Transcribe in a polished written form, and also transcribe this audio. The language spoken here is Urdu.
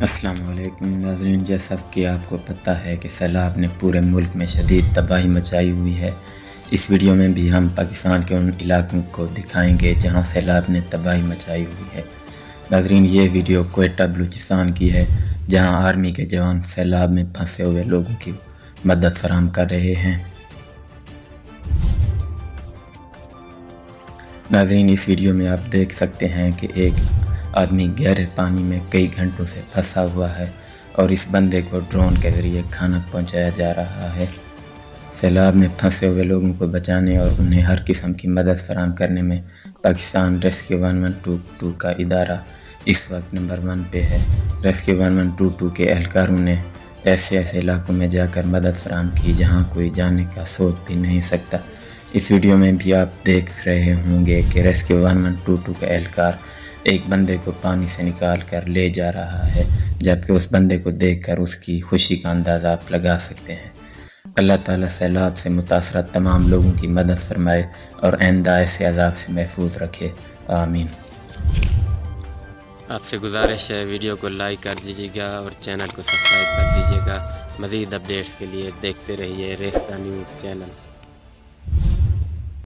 السلام علیکم ناظرین، جیسا کہ آپ کو پتہ ہے کہ سیلاب نے پورے ملک میں شدید تباہی مچائی ہوئی ہے۔ اس ویڈیو میں بھی ہم پاکستان کے ان علاقوں کو دکھائیں گے جہاں سیلاب نے تباہی مچائی ہوئی ہے۔ ناظرین، یہ ویڈیو کوئٹہ بلوچستان کی ہے، جہاں آرمی کے جوان سیلاب میں پھنسے ہوئے لوگوں کی مدد فراہم کر رہے ہیں۔ ناظرین، اس ویڈیو میں آپ دیکھ سکتے ہیں کہ ایک آدمی گہرے پانی میں کئی گھنٹوں سے پھنسا ہوا ہے اور اس بندے کو ڈرون کے ذریعے کھانا پہنچایا جا رہا ہے۔ سیلاب میں پھنسے ہوئے لوگوں کو بچانے اور انہیں ہر قسم کی مدد فراہم کرنے میں پاکستان ریسکیو 1122 کا ادارہ اس وقت نمبر 1 پہ ہے۔ ریسکیو 1122 کے اہلکاروں نے ایسے علاقوں میں جا کر مدد فراہم کی جہاں کوئی جانے کا سوچ بھی نہیں سکتا۔ اس ویڈیو میں بھی آپ دیکھ رہے ہوں گے کہ ریسکیو 1122 کا اہلکار ایک بندے کو پانی سے نکال کر لے جا رہا ہے، جبکہ اس بندے کو دیکھ کر اس کی خوشی کا اندازہ آپ لگا سکتے ہیں۔ اللہ تعالیٰ سیلاب سے متاثرہ تمام لوگوں کی مدد فرمائے اور آئندہ ایسے عذاب سے محفوظ رکھے، آمین۔ آپ سے گزارش ہے ویڈیو کو لائک کر دیجیے گا اور چینل کو سبسکرائب کر دیجیے گا۔ مزید اپڈیٹس کے لیے دیکھتے رہیے ریختہ نیوز چینل۔